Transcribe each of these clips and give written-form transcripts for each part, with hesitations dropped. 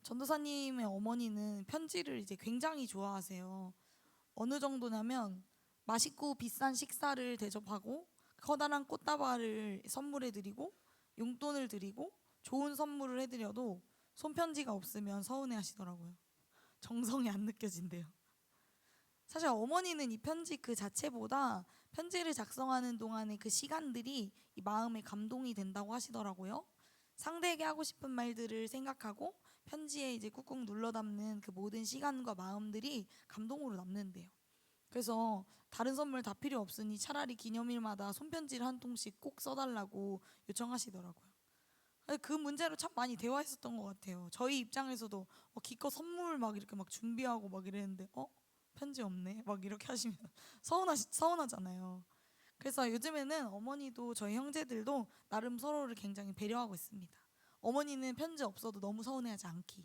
전도사님의 어머니는 편지를 이제 굉장히 좋아하세요. 어느 정도냐면 맛있고 비싼 식사를 대접하고 커다란 꽃다발을 선물해 드리고 용돈을 드리고 좋은 선물을 해드려도 손편지가 없으면 서운해 하시더라고요. 정성이 안 느껴진대요. 사실 어머니는 이 편지 그 자체보다 편지를 작성하는 동안의 그 시간들이 이 마음에 감동이 된다고 하시더라고요. 상대에게 하고 싶은 말들을 생각하고 편지에 이제 꾹꾹 눌러 담는 그 모든 시간과 마음들이 감동으로 남는데요. 그래서 다른 선물 다 필요 없으니 차라리 기념일마다 손편지를 한 통씩 꼭 써달라고 요청하시더라고요. 그 문제로 참 많이 대화했었던 것 같아요. 저희 입장에서도 기껏 선물 막 이렇게 막 준비하고 막 이랬는데 편지 없네 막 이렇게 하시면 서운하잖아요. 그래서 요즘에는 어머니도 저희 형제들도 나름 서로를 굉장히 배려하고 있습니다. 어머니는 편지 없어도 너무 서운해하지 않기,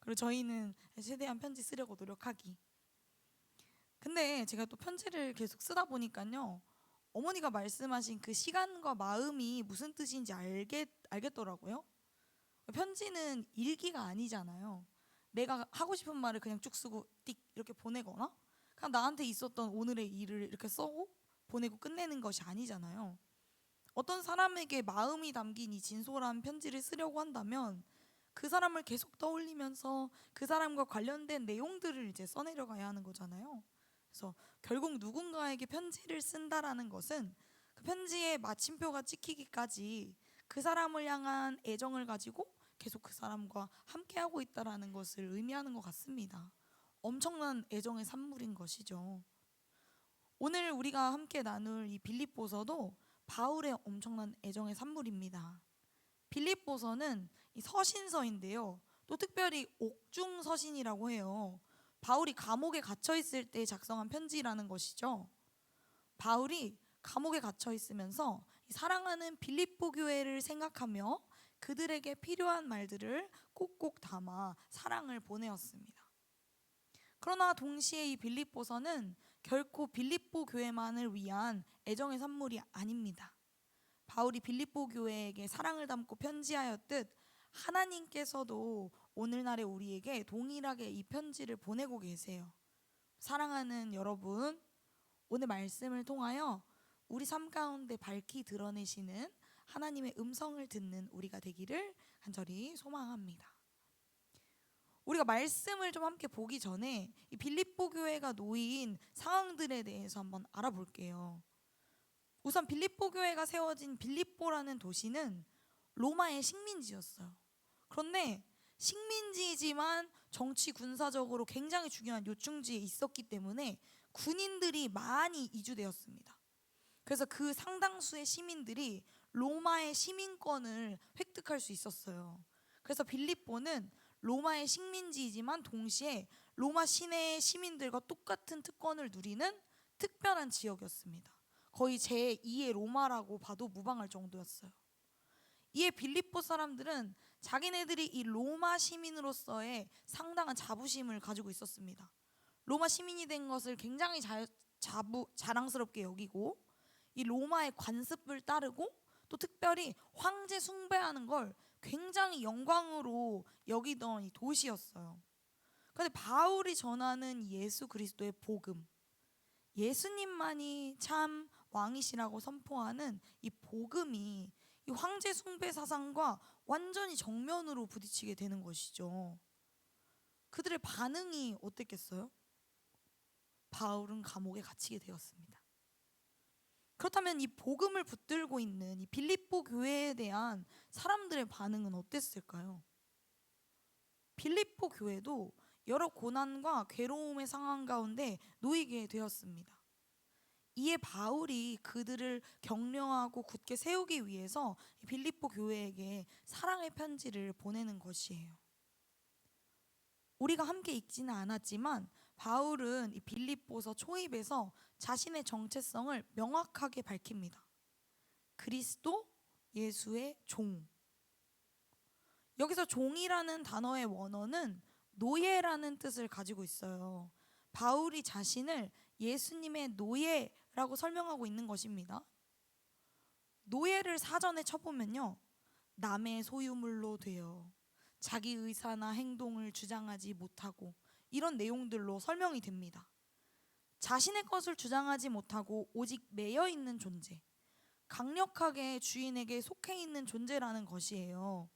그리고 저희는 최대한 편지 쓰려고 노력하기. 근데 제가 또 편지를 계속 쓰다 보니까요, 어머니가 말씀하신 그 시간과 마음이 무슨 뜻인지 알겠더라고요. 편지는 일기가 아니잖아요. 내가 하고 싶은 말을 그냥 쭉 쓰고 띡 이렇게 보내거나 그냥 나한테 있었던 오늘의 일을 이렇게 써고 보내고 끝내는 것이 아니잖아요. 어떤 사람에게 마음이 담긴 이 진솔한 편지를 쓰려고 한다면 그 사람을 계속 떠올리면서 그 사람과 관련된 내용들을 이제 써내려가야 하는 거잖아요. 그래서 결국 누군가에게 편지를 쓴다라는 것은 그 편지에 마침표가 찍히기까지 그 사람을 향한 애정을 가지고 계속 그 사람과 함께하고 있다라는 것을 의미하는 것 같습니다. 엄청난 애정의 산물인 것이죠. 오늘 우리가 함께 나눌 이 빌립보서도 바울의 엄청난 애정의 산물입니다. 빌립보서는 이 서신서인데요, 또 특별히 옥중서신이라고 해요. 바울이 감옥에 갇혀 있을 때 작성한 편지라는 것이죠. 바울이 감옥에 갇혀 있으면서 사랑하는 빌립보 교회를 생각하며 그들에게 필요한 말들을 꼭꼭 담아 사랑을 보내었습니다. 그러나 동시에 이 빌립보서는 결코 빌립보 교회만을 위한 애정의 산물이 아닙니다. 바울이 빌립보 교회에게 사랑을 담고 편지하였듯 하나님께서도 오늘날의 우리에게 동일하게 이 편지를 보내고 계세요. 사랑하는 여러분, 오늘 말씀을 통하여 우리 삶 가운데 밝히 드러내시는 하나님의 음성을 듣는 우리가 되기를 간절히 소망합니다. 우리가 말씀을 좀 함께 보기 전에 이 빌립보 교회가 놓인 상황들에 대해서 한번 알아볼게요. 우선 빌립보 교회가 세워진 빌립보라는 도시는 로마의 식민지였어요. 그런데 식민지이지만 정치 군사적으로 굉장히 중요한 요충지에 있었기 때문에 군인들이 많이 이주되었습니다. 그래서 그 상당수의 시민들이 로마의 시민권을 획득할 수 있었어요. 그래서 빌립보는 로마의 식민지이지만 동시에 로마 시내의 시민들과 똑같은 특권을 누리는 특별한 지역이었습니다. 거의 제2의 로마라고 봐도 무방할 정도였어요. 이에 빌립보 사람들은 자기네들이 이 로마 시민으로서의 상당한 자부심을 가지고 있었습니다. 로마 시민이 된 것을 굉장히 자랑스럽게 여기고 이 로마의 관습을 따르고 또 특별히 황제 숭배하는 걸 굉장히 영광으로 여기던 이 도시였어요. 그런데 바울이 전하는 예수 그리스도의 복음, 예수님만이 참 왕이시라고 선포하는 이 복음이 이 황제 숭배 사상과 완전히 정면으로 부딪히게 되는 것이죠. 그들의 반응이 어땠겠어요? 바울은 감옥에 갇히게 되었습니다. 그렇다면 이 복음을 붙들고 있는 이 빌립보 교회에 대한 사람들의 반응은 어땠을까요? 빌립보 교회도 여러 고난과 괴로움의 상황 가운데 놓이게 되었습니다. 이에 바울이 그들을 격려하고 굳게 세우기 위해서 빌립보 교회에게 사랑의 편지를 보내는 것이에요. 우리가 함께 읽지는 않았지만 바울은 이 빌립보서 초입에서 자신의 정체성을 명확하게 밝힙니다. 그리스도 예수의 종. 여기서 종이라는 단어의 원어는 노예라는 뜻을 가지고 있어요. 바울이 자신을 예수님의 노예라고 설명하고 있는 것입니다. 노예를 사전에 쳐보면요, 남의 소유물로 되어 자기 의사나 행동을 주장하지 못하고 이런 내용들로 설명이 됩니다. 자신의 것을 주장하지 못하고 오직 매여 있는 존재, 강력하게 주인에게 속해 있는 존재라는 것이에요.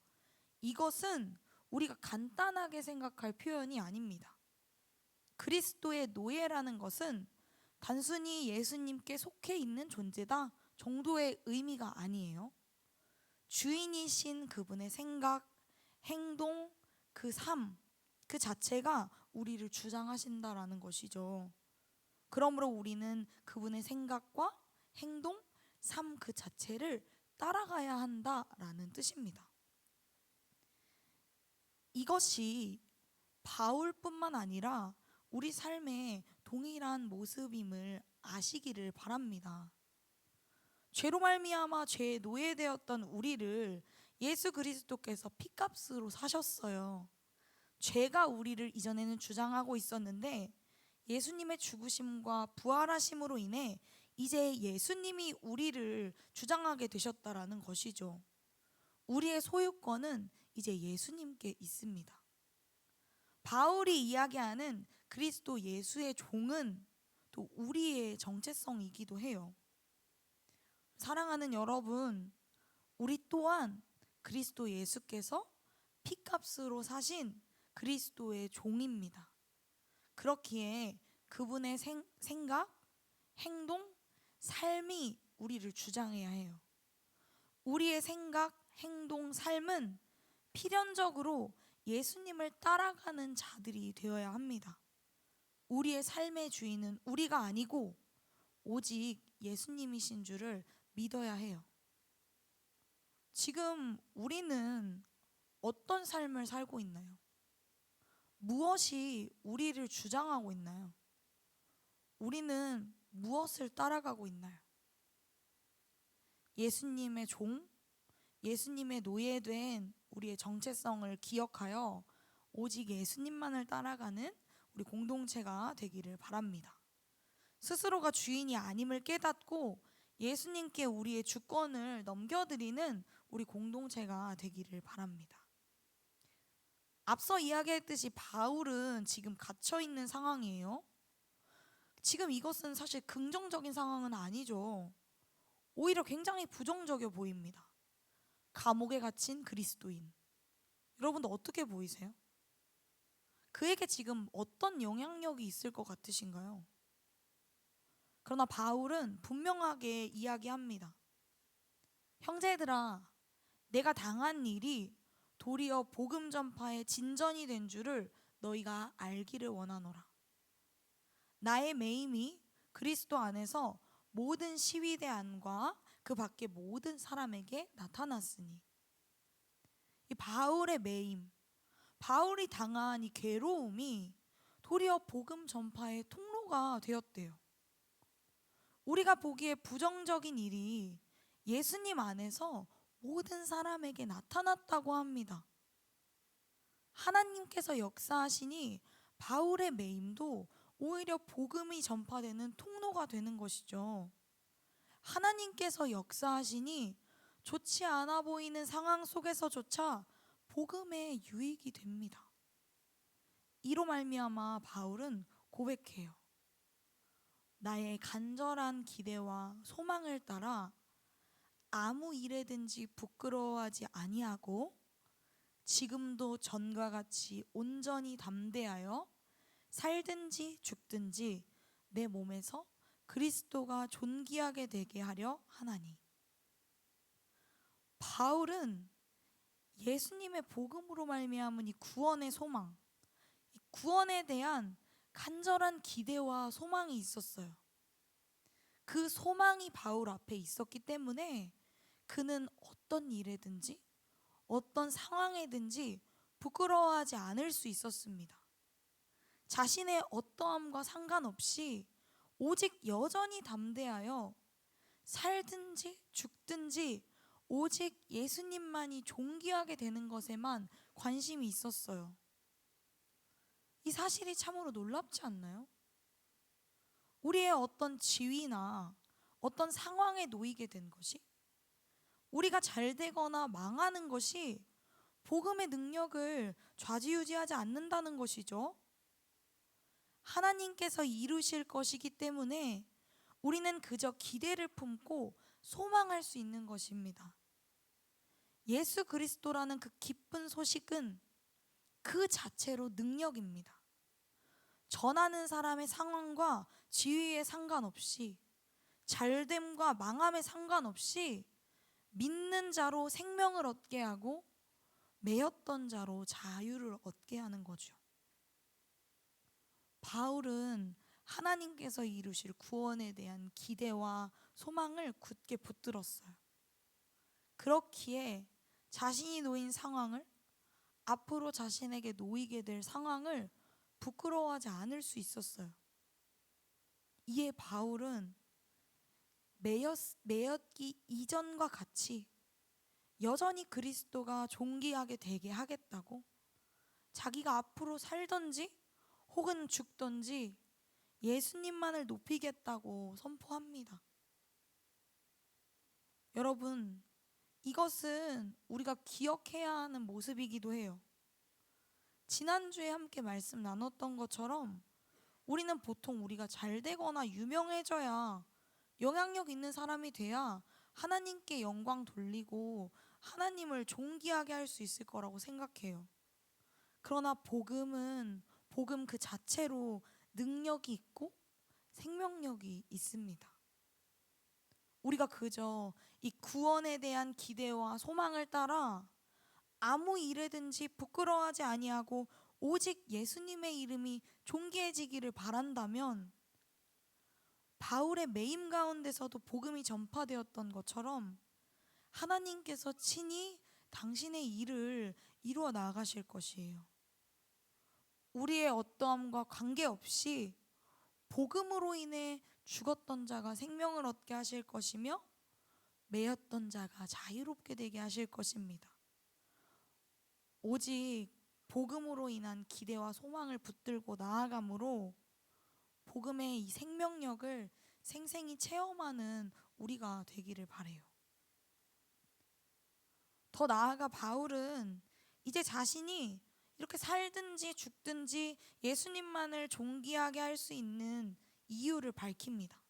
이것은 우리가 간단하게 생각할 표현이 아닙니다. 그리스도의 노예라는 것은 단순히 예수님께 속해 있는 존재다 정도의 의미가 아니에요. 주인이신 그분의 생각, 행동, 그 삶, 그 자체가 우리를 주장하신다라는 것이죠. 그러므로 우리는 그분의 생각과 행동, 삶 그 자체를 따라가야 한다라는 뜻입니다. 이것이 바울뿐만 아니라 우리 삶의 동일한 모습임을 아시기를 바랍니다. 죄로 말미암아 죄의 노예되었던 우리를 예수 그리스도께서 피값으로 사셨어요. 죄가 우리를 이전에는 주장하고 있었는데 예수님의 죽으심과 부활하심으로 인해 이제 예수님이 우리를 주장하게 되셨다라는 것이죠. 우리의 소유권은 이제 예수님께 있습니다. 바울이 이야기하는 그리스도 예수의 종은 또 우리의 정체성이기도 해요. 사랑하는 여러분, 우리 또한 그리스도 예수께서 피값으로 사신 그리스도의 종입니다. 그렇기에 그분의 생각, 행동, 삶이 우리를 주장해야 해요. 우리의 생각, 행동, 삶은 필연적으로 예수님을 따라가는 자들이 되어야 합니다. 우리의 삶의 주인은 우리가 아니고 오직 예수님이신 줄을 믿어야 해요. 지금 우리는 어떤 삶을 살고 있나요? 무엇이 우리를 주장하고 있나요? 우리는 무엇을 따라가고 있나요? 예수님의 종, 예수님의 노예된 우리의 정체성을 기억하여 오직 예수님만을 따라가는 우리 공동체가 되기를 바랍니다. 스스로가 주인이 아님을 깨닫고 예수님께 우리의 주권을 넘겨드리는 우리 공동체가 되기를 바랍니다. 앞서 이야기했듯이 바울은 지금 갇혀있는 상황이에요. 지금 이것은 사실 긍정적인 상황은 아니죠. 오히려 굉장히 부정적이어 보입니다. 감옥에 갇힌 그리스도인. 여러분도 어떻게 보이세요? 그에게 지금 어떤 영향력이 있을 것 같으신가요? 그러나 바울은 분명하게 이야기합니다. 형제들아, 내가 당한 일이 도리어 복음 전파의 진전이 된 줄을 너희가 알기를 원하노라. 나의 매임이 그리스도 안에서 모든 시위대 안과 그 밖의 모든 사람에게 나타났으니. 이 바울의 매임, 바울이 당한 이 괴로움이 도리어 복음 전파의 통로가 되었대요. 우리가 보기에 부정적인 일이 예수님 안에서 모든 사람에게 나타났다고 합니다. 하나님께서 역사하시니 바울의 매임도 오히려 복음이 전파되는 통로가 되는 것이죠. 하나님께서 역사하시니 좋지 않아 보이는 상황 속에서조차 복음의 유익이 됩니다. 이로 말미암아 바울은 고백해요. 나의 간절한 기대와 소망을 따라 아무 일에든지 부끄러워하지 아니하고 지금도 전과 같이 온전히 담대하여 살든지 죽든지 내 몸에서 그리스도가 존귀하게 되게 하려 하나니. 바울은 예수님의 복음으로 말미암은 이 구원의 소망, 이 구원에 대한 간절한 기대와 소망이 있었어요. 그 소망이 바울 앞에 있었기 때문에 그는 어떤 일에든지 어떤 상황에든지 부끄러워하지 않을 수 있었습니다. 자신의 어떠함과 상관없이 오직 여전히 담대하여 살든지 죽든지 오직 예수님만이 존귀하게 되는 것에만 관심이 있었어요. 이 사실이 참으로 놀랍지 않나요? 우리의 어떤 지위나 어떤 상황에 놓이게 된 것이, 우리가 잘 되거나 망하는 것이 복음의 능력을 좌지우지하지 않는다는 것이죠. 하나님께서 이루실 것이기 때문에 우리는 그저 기대를 품고 소망할 수 있는 것입니다. 예수 그리스도라는 그 기쁜 소식은 그 자체로 능력입니다. 전하는 사람의 상황과 지위에 상관없이, 잘됨과 망함에 상관없이 믿는 자로 생명을 얻게 하고 매였던 자로 자유를 얻게 하는 거죠. 바울은 하나님께서 이루실 구원에 대한 기대와 소망을 굳게 붙들었어요. 그렇기에 자신이 놓인 상황을, 앞으로 자신에게 놓이게 될 상황을 부끄러워하지 않을 수 있었어요. 이에 바울은 매였기 이전과 같이 여전히 그리스도가 존귀하게 되게 하겠다고, 자기가 앞으로 살든지 혹은 죽든지 예수님만을 높이겠다고 선포합니다. 여러분, 이것은 우리가 기억해야 하는 모습이기도 해요. 지난주에 함께 말씀 나눴던 것처럼 우리는 보통 우리가 잘 되거나 유명해져야, 영향력 있는 사람이 돼야 하나님께 영광 돌리고 하나님을 존귀하게 할 수 있을 거라고 생각해요. 그러나 복음은 복음 그 자체로 능력이 있고 생명력이 있습니다. 우리가 그저 이 구원에 대한 기대와 소망을 따라 아무 일에든지 부끄러워하지 아니하고 오직 예수님의 이름이 존귀해지기를 바란다면, 바울의 매임 가운데서도 복음이 전파되었던 것처럼 하나님께서 친히 당신의 일을 이루어 나가실 것이에요. 우리의 어떠함과 관계없이 복음으로 인해 죽었던 자가 생명을 얻게 하실 것이며 매였던 자가 자유롭게 되게 하실 것입니다. 오직 복음으로 인한 기대와 소망을 붙들고 나아감으로 복음의 이 생명력을 생생히 체험하는 우리가 되기를 바라요. 더 나아가 바울은 이제 자신이 이렇게 살든지 죽든지 예수님만을 존귀하게 할 수 있는 이유를 밝힙니다.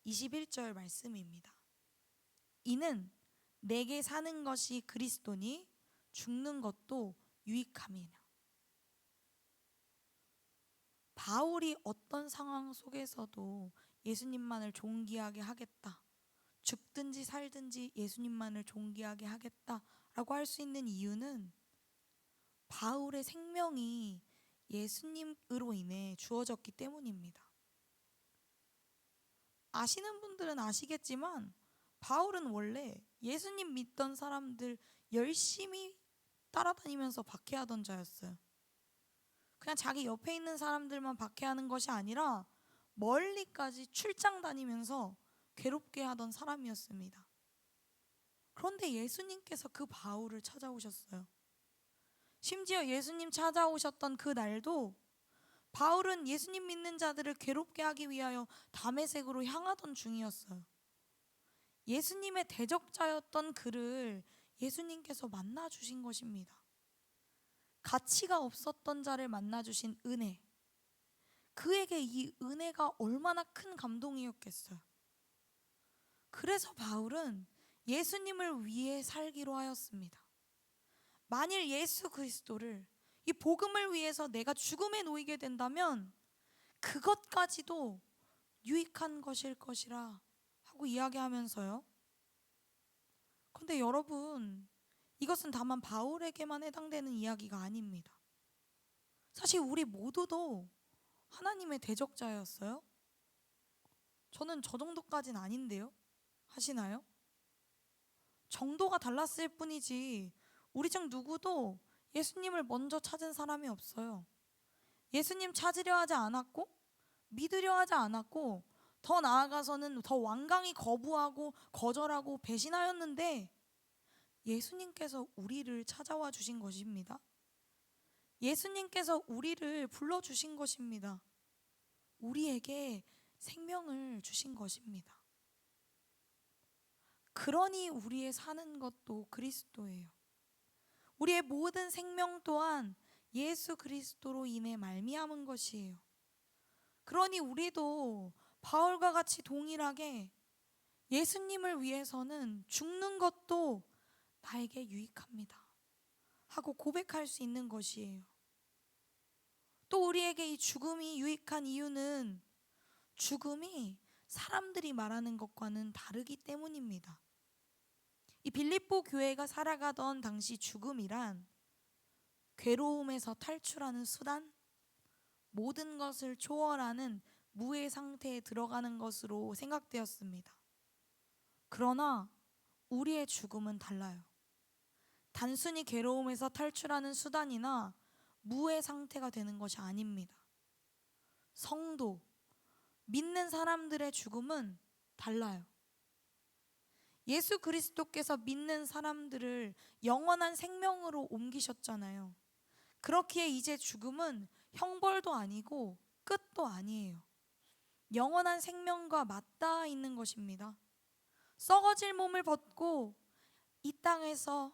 21절 말씀입니다. 이는 내게 사는 것이 그리스도니 죽는 것도 유익함이라. 바울이 어떤 상황 속에서도 예수님만을 존귀하게 하겠다, 죽든지 살든지 예수님만을 존귀하게 하겠다라고 할 수 있는 이유는 바울의 생명이 예수님으로 인해 주어졌기 때문입니다. 아시는 분들은 아시겠지만 바울은 원래 예수님 믿던 사람들 열심히 따라다니면서 박해하던 자였어요. 그냥 자기 옆에 있는 사람들만 박해하는 것이 아니라 멀리까지 출장 다니면서 괴롭게 하던 사람이었습니다. 그런데 예수님께서 그 바울을 찾아오셨어요. 심지어 예수님 찾아오셨던 그 날도 바울은 예수님 믿는 자들을 괴롭게 하기 위하여 다메섹으로 향하던 중이었어요. 예수님의 대적자였던 그를 예수님께서 만나 주신 것입니다. 가치가 없었던 자를 만나 주신 은혜. 그에게 이 은혜가 얼마나 큰 감동이었겠어요. 그래서 바울은 예수님을 위해 살기로 하였습니다. 만일 예수 그리스도를, 이 복음을 위해서 내가 죽음에 놓이게 된다면 그것까지도 유익한 것일 것이라 하고 이야기하면서요. 그런데 여러분, 이것은 다만 바울에게만 해당되는 이야기가 아닙니다. 사실 우리 모두도 하나님의 대적자였어요. 저는 저 정도까지는 아닌데요. 하시나요? 정도가 달랐을 뿐이지 우리 중 누구도 예수님을 먼저 찾은 사람이 없어요. 예수님 찾으려 하지 않았고 믿으려 하지 않았고 더 나아가서는 더 완강히 거부하고 거절하고 배신하였는데 예수님께서 우리를 찾아와 주신 것입니다. 예수님께서 우리를 불러주신 것입니다. 우리에게 생명을 주신 것입니다. 그러니 우리의 사는 것도 그리스도예요. 우리의 모든 생명 또한 예수 그리스도로 인해 말미암은 것이에요. 그러니 우리도 바울과 같이 동일하게 예수님을 위해서는 죽는 것도 나에게 유익합니다 하고 고백할 수 있는 것이에요. 또 우리에게 이 죽음이 유익한 이유는 죽음이 사람들이 말하는 것과는 다르기 때문입니다. 이 빌립보 교회가 살아가던 당시 죽음이란 괴로움에서 탈출하는 수단, 모든 것을 초월하는 무의 상태에 들어가는 것으로 생각되었습니다. 그러나 우리의 죽음은 달라요. 단순히 괴로움에서 탈출하는 수단이나 무의 상태가 되는 것이 아닙니다. 성도, 믿는 사람들의 죽음은 달라요. 예수 그리스도께서 믿는 사람들을 영원한 생명으로 옮기셨잖아요. 그렇기에 이제 죽음은 형벌도 아니고 끝도 아니에요. 영원한 생명과 맞닿아 있는 것입니다. 썩어질 몸을 벗고 이 땅에서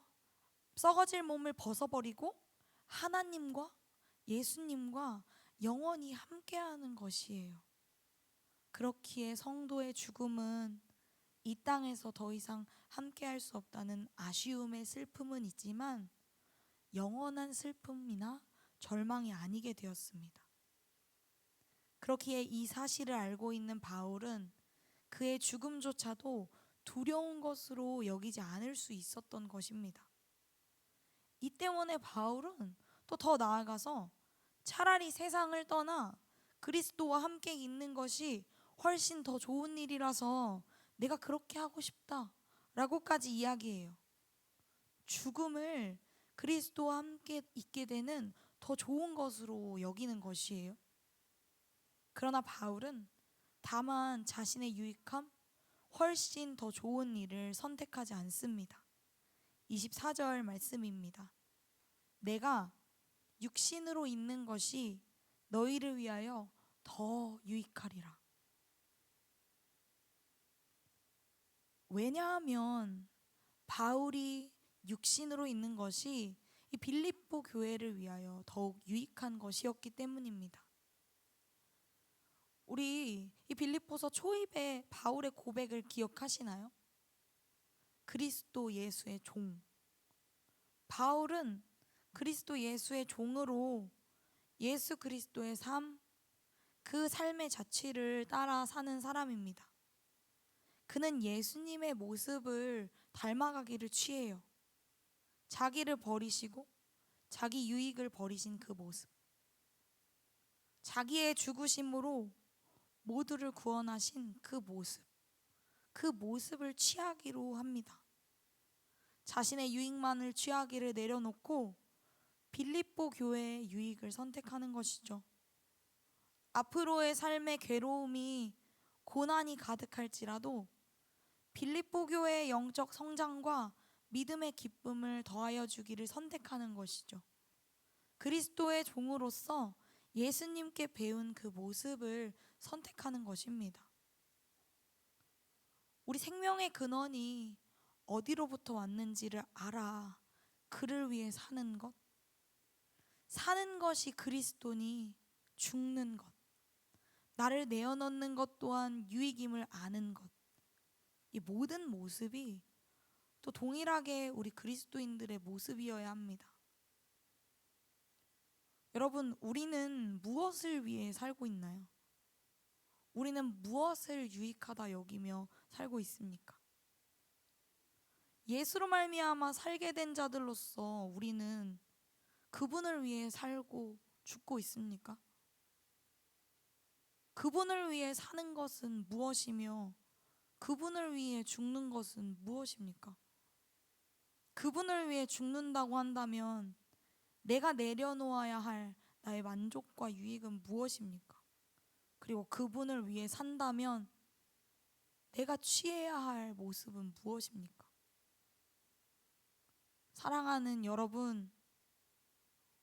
썩어질 몸을 벗어버리고 하나님과 예수님과 영원히 함께하는 것이에요. 그렇기에 성도의 죽음은 이 땅에서 더 이상 함께할 수 없다는 아쉬움의 슬픔은 있지만 영원한 슬픔이나 절망이 아니게 되었습니다. 그렇기에 이 사실을 알고 있는 바울은 그의 죽음조차도 두려운 것으로 여기지 않을 수 있었던 것입니다. 이 때문에 바울은 또 더 나아가서 차라리 세상을 떠나 그리스도와 함께 있는 것이 훨씬 더 좋은 일이라서 내가 그렇게 하고 싶다 라고까지 이야기해요. 죽음을 그리스도와 함께 있게 되는 더 좋은 것으로 여기는 것이에요. 그러나 바울은 다만 자신의 유익함, 훨씬 더 좋은 일을 선택하지 않습니다. 24절 말씀입니다. 내가 육신으로 있는 것이 너희를 위하여 더 유익하리라. 왜냐하면 바울이 육신으로 있는 것이 이 빌립보 교회를 위하여 더욱 유익한 것이었기 때문입니다. 우리 이 빌립보서 초입의 바울의 고백을 기억하시나요? 그리스도 예수의 종. 바울은 그리스도 예수의 종으로 예수 그리스도의 삶, 그 삶의 자취를 따라 사는 사람입니다. 그는 예수님의 모습을 닮아가기를 취해요. 자기를 버리시고 자기 유익을 버리신 그 모습. 자기의 죽으심으로 모두를 구원하신 그 모습. 그 모습을 취하기로 합니다. 자신의 유익만을 취하기를 내려놓고 빌립보 교회의 유익을 선택하는 것이죠. 앞으로의 삶의 괴로움이 고난이 가득할지라도 빌립보 교회의 영적 성장과 믿음의 기쁨을 더하여 주기를 선택하는 것이죠. 그리스도의 종으로서 예수님께 배운 그 모습을 선택하는 것입니다. 우리 생명의 근원이 어디로부터 왔는지를 알아 그를 위해 사는 것, 사는 것이 그리스도니 죽는 것, 나를 내어놓는 것 또한 유익임을 아는 것, 이 모든 모습이 또 동일하게 우리 그리스도인들의 모습이어야 합니다. 여러분, 우리는 무엇을 위해 살고 있나요? 우리는 무엇을 유익하다 여기며 살고 있습니까? 예수로 말미암아 살게 된 자들로서 우리는 그분을 위해 살고 죽고 있습니까? 그분을 위해 사는 것은 무엇이며 그분을 위해 죽는 것은 무엇입니까? 그분을 위해 죽는다고 한다면 내가 내려놓아야 할 나의 만족과 유익은 무엇입니까? 그리고 그분을 위해 산다면 내가 취해야 할 모습은 무엇입니까? 사랑하는 여러분,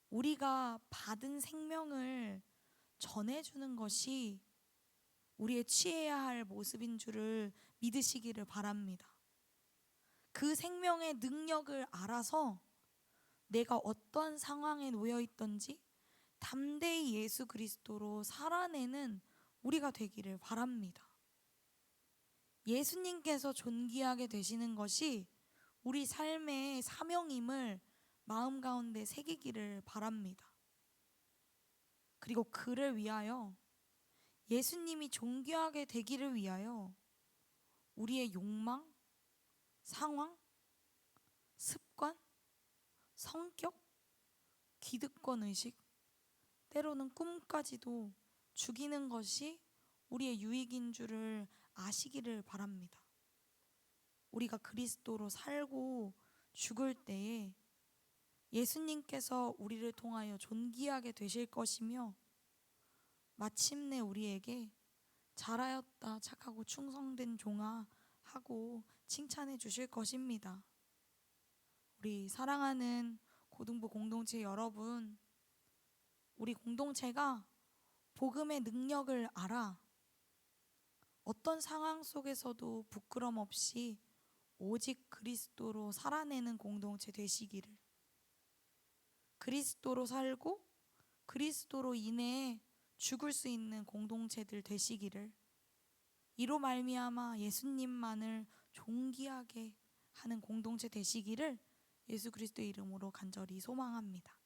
우리가 받은 생명을 전해주는 것이 우리의 취해야 할 모습인 줄을 믿으시기를 바랍니다. 그 생명의 능력을 알아서 내가 어떤 상황에 놓여 있던지 담대히 예수 그리스도로 살아내는 우리가 되기를 바랍니다. 예수님께서 존귀하게 되시는 것이 우리 삶의 사명임을 마음 가운데 새기기를 바랍니다. 그리고 그를 위하여, 예수님이 존귀하게 되기를 위하여 우리의 욕망, 상황, 습관, 성격, 기득권 의식, 때로는 꿈까지도 죽이는 것이 우리의 유익인 줄을 아시기를 바랍니다. 우리가 그리스도로 살고 죽을 때에 예수님께서 우리를 통하여 존귀하게 되실 것이며, 마침내 우리에게 잘하였다 착하고 충성된 종아 하고 칭찬해 주실 것입니다. 우리 사랑하는 고등부 공동체 여러분, 우리 공동체가 복음의 능력을 알아 어떤 상황 속에서도 부끄럼 없이 오직 그리스도로 살아내는 공동체 되시기를, 그리스도로 살고 그리스도로 인해 죽을 수 있는 공동체들 되시기를, 이로 말미암아 예수님만을 존귀하게 하는 공동체 되시기를 예수 그리스도의 이름으로 간절히 소망합니다.